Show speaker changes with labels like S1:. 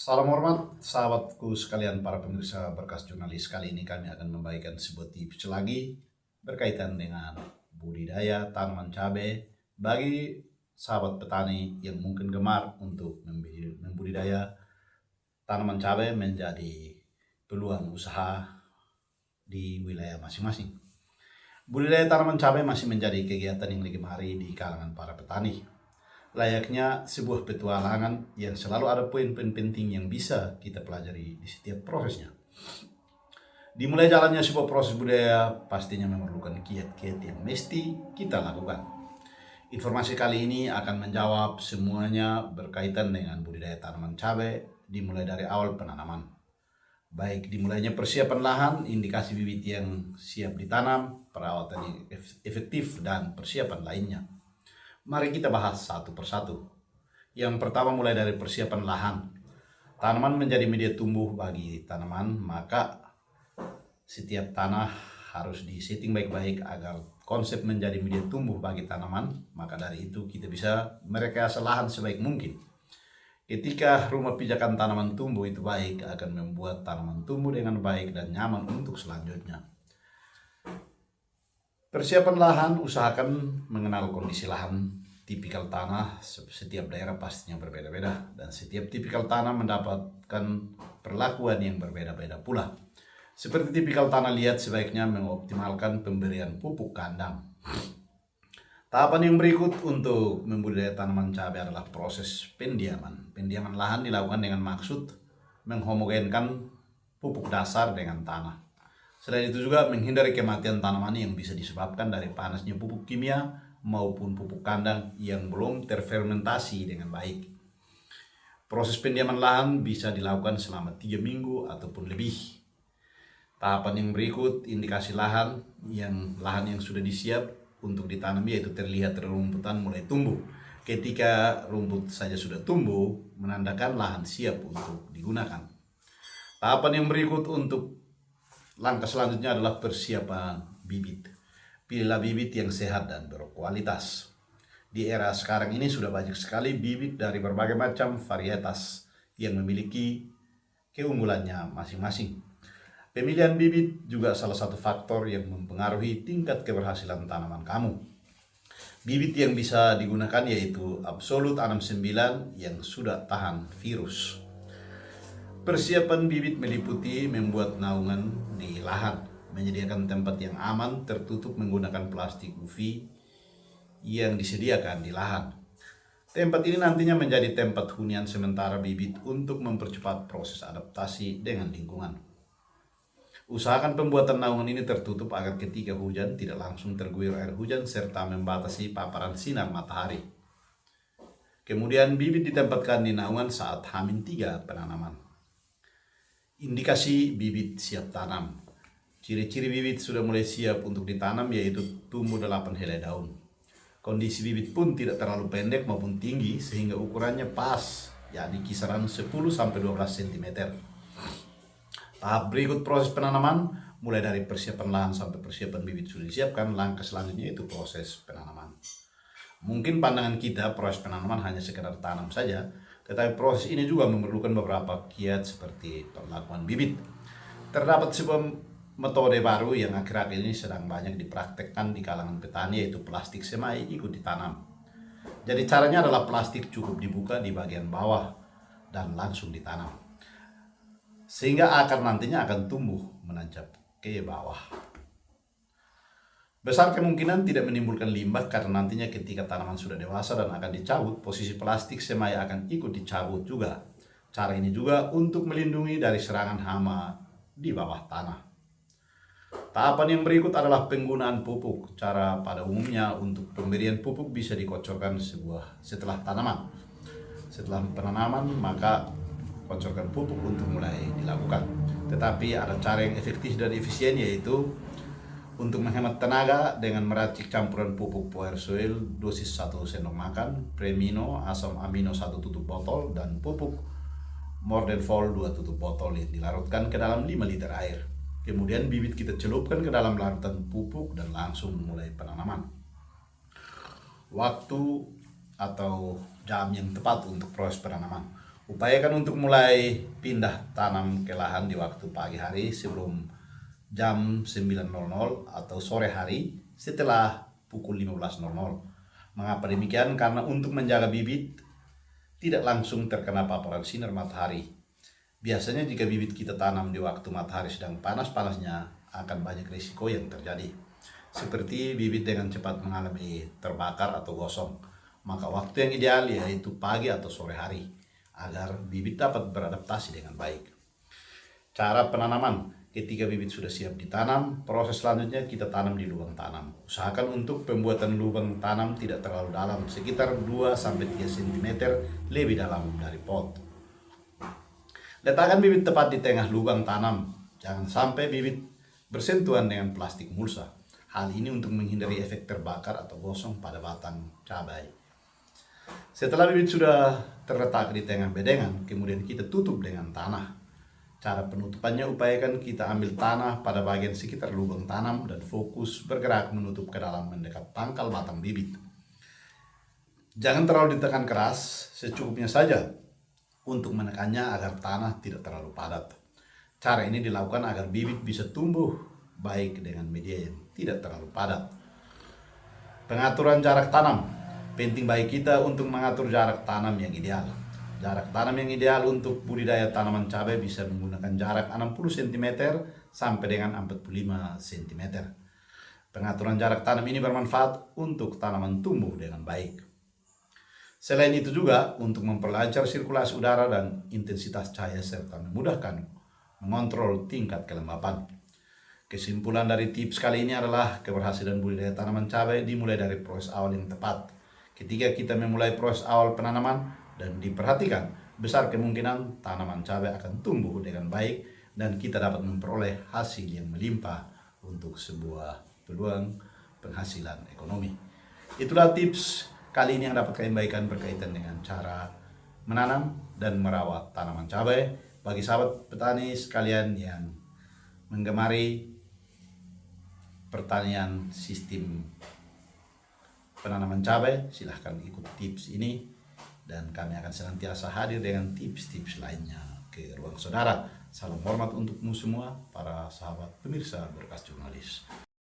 S1: Salam hormat sahabatku sekalian para pemirsa Berkas Jurnalis. Kali ini kami akan membagikan sebuah tips lagi berkaitan dengan budidaya tanaman cabai bagi sahabat petani yang mungkin gemar untuk membudidaya tanaman cabai menjadi peluang usaha di wilayah masing-masing. Budidaya tanaman cabai masih menjadi kegiatan yang digemari di kalangan para petani. Layaknya sebuah petualangan yang selalu ada poin-poin penting yang bisa kita pelajari di setiap prosesnya. Dimulai jalannya sebuah proses budaya pastinya memerlukan kiat-kiat yang mesti kita lakukan. Informasi kali ini akan menjawab semuanya berkaitan dengan budidaya tanaman cabai, dimulai dari awal penanaman. Baik dimulainya persiapan lahan, indikasi bibit yang siap ditanam, perawatan yang efektif, dan persiapan lainnya. Mari kita bahas satu persatu. Yang pertama mulai dari persiapan lahan. Tanaman menjadi media tumbuh bagi tanaman, maka setiap tanah harus disetting baik-baik agar konsep menjadi media tumbuh bagi tanaman. Maka dari itu kita bisa merekayasa lahan sebaik mungkin. Ketika rumah pijakan tanaman tumbuh itu baik, akan membuat tanaman tumbuh dengan baik dan nyaman untuk selanjutnya. Persiapan lahan, usahakan mengenal kondisi lahan. Tipikal tanah setiap daerah pastinya berbeda-beda dan setiap tipikal tanah mendapatkan perlakuan yang berbeda-beda pula. Seperti tipikal tanah liat, sebaiknya mengoptimalkan pemberian pupuk kandang. Tahapan yang berikut untuk membudidaya tanaman cabai adalah proses pendiaman. Pendiaman lahan dilakukan dengan maksud menghomogenkan pupuk dasar dengan tanah. Selain itu juga menghindari kematian tanaman yang bisa disebabkan dari panasnya pupuk kimia maupun pupuk kandang yang belum terfermentasi dengan baik. Proses pendiaman lahan bisa dilakukan selama 3 minggu ataupun lebih. Tahapan yang berikut, indikasi lahan yang sudah disiap untuk ditanam, yaitu terlihat rumputan mulai tumbuh. Ketika rumput saja sudah tumbuh, menandakan lahan siap untuk digunakan. Tahapan yang berikut untuk langkah selanjutnya adalah persiapan bibit. Pilihlah bibit yang sehat dan berkualitas. Di era sekarang ini sudah banyak sekali bibit dari berbagai macam varietas yang memiliki keunggulannya masing-masing. Pemilihan bibit juga salah satu faktor yang mempengaruhi tingkat keberhasilan tanaman kamu. Bibit yang bisa digunakan yaitu Absolut 69 yang sudah tahan virus. Persiapan bibit meliputi membuat naungan di lahan, menyediakan tempat yang aman tertutup menggunakan plastik UV yang disediakan di lahan. Tempat ini nantinya menjadi tempat hunian sementara bibit untuk mempercepat proses adaptasi dengan lingkungan. Usahakan pembuatan naungan ini tertutup agar ketika hujan tidak langsung terguyur air hujan serta membatasi paparan sinar matahari. Kemudian bibit ditempatkan di naungan saat H-3 penanaman. Indikasi bibit siap tanam. Ciri-ciri bibit sudah mulai siap untuk ditanam yaitu tumbuh 8 helai daun. Kondisi bibit pun tidak terlalu pendek maupun tinggi sehingga ukurannya pas, yakni kisaran 10-12 cm. Tahap berikut proses penanaman, mulai dari persiapan lahan sampai persiapan bibit sudah disiapkan. Langkah selanjutnya itu proses penanaman. Mungkin pandangan kita proses penanaman hanya sekedar tanam saja, tetapi proses ini juga memerlukan beberapa kiat seperti perlakuan bibit. Terdapat sebuah metode baru yang akhir-akhir ini sedang banyak dipraktekkan di kalangan petani, yaitu plastik semai ikut ditanam. Jadi caranya adalah plastik cukup dibuka di bagian bawah dan langsung ditanam, sehingga akar nantinya akan tumbuh menancap ke bawah. Besar kemungkinan tidak menimbulkan limbah karena nantinya ketika tanaman sudah dewasa dan akan dicabut, posisi plastik semai akan ikut dicabut juga. Cara ini juga untuk melindungi dari serangan hama di bawah tanah. Tahapan yang berikut adalah penggunaan pupuk. Cara pada umumnya untuk pemberian pupuk bisa dikocorkan setelah tanaman. Setelah penanaman maka kocorkan pupuk untuk mulai dilakukan. Tetapi ada cara yang efektif dan efisien, yaitu untuk menghemat tenaga dengan meracik campuran pupuk Power Soil dosis 1 sendok makan, Premino asam amino 1 tutup botol, dan pupuk Mordenfol 2 tutup botol yang dilarutkan ke dalam 5 liter air. Kemudian bibit kita celupkan ke dalam larutan pupuk dan langsung mulai penanaman. Waktu atau jam yang tepat untuk proses penanaman. Upayakan untuk mulai pindah tanam ke lahan di waktu pagi hari sebelum jam 9.00 atau sore hari setelah pukul 15.00. Mengapa demikian? Karena untuk menjaga bibit tidak langsung terkena paparan sinar matahari. Biasanya jika bibit kita tanam di waktu matahari sedang panas-panasnya, akan banyak risiko yang terjadi. Seperti bibit dengan cepat mengalami terbakar atau gosong. Maka waktu yang ideal yaitu pagi atau sore hari, agar bibit dapat beradaptasi dengan baik. Cara penanaman: ketika bibit sudah siap ditanam, proses selanjutnya kita tanam di lubang tanam. Usahakan untuk pembuatan lubang tanam tidak terlalu dalam, sekitar 2-3 cm lebih dalam dari pot. Letakkan bibit tepat di tengah lubang tanam. Jangan sampai bibit bersentuhan dengan plastik mulsa. Hal ini untuk menghindari efek terbakar atau gosong pada batang cabai. Setelah bibit sudah terletak di tengah bedengan, kemudian kita tutup dengan tanah. Cara penutupannya, upayakan kita ambil tanah pada bagian sekitar lubang tanam dan fokus bergerak menutup ke dalam mendekat pangkal batang bibit. Jangan terlalu ditekan keras, secukupnya saja untuk menekannya agar tanah tidak terlalu padat. Cara ini dilakukan agar bibit bisa tumbuh baik dengan media yang tidak terlalu padat. Pengaturan jarak tanam. Penting bagi kita untuk mengatur jarak tanam yang ideal. Jarak tanam yang ideal untuk budidaya tanaman cabai bisa menggunakan jarak 60 cm sampai dengan 45 cm. Pengaturan jarak tanam ini bermanfaat untuk tanaman tumbuh dengan baik. Selain itu juga untuk memperlancar sirkulasi udara dan intensitas cahaya serta memudahkan mengontrol tingkat kelembapan. Kesimpulan dari tips kali ini adalah keberhasilan budidaya tanaman cabai dimulai dari proses awal yang tepat. Ketika kita memulai proses awal penanaman dan diperhatikan, besar kemungkinan tanaman cabai akan tumbuh dengan baik dan kita dapat memperoleh hasil yang melimpah untuk sebuah peluang penghasilan ekonomi. Itulah tips kali ini yang dapat kami bagikan berkaitan dengan cara menanam dan merawat tanaman cabai. Bagi sahabat petani sekalian yang menggemari pertanian sistem penanaman cabai, silahkan ikut tips ini dan kami akan senantiasa hadir dengan tips-tips lainnya ke ruang saudara. Salam hormat untukmu semua para sahabat pemirsa Berkas Jurnalis.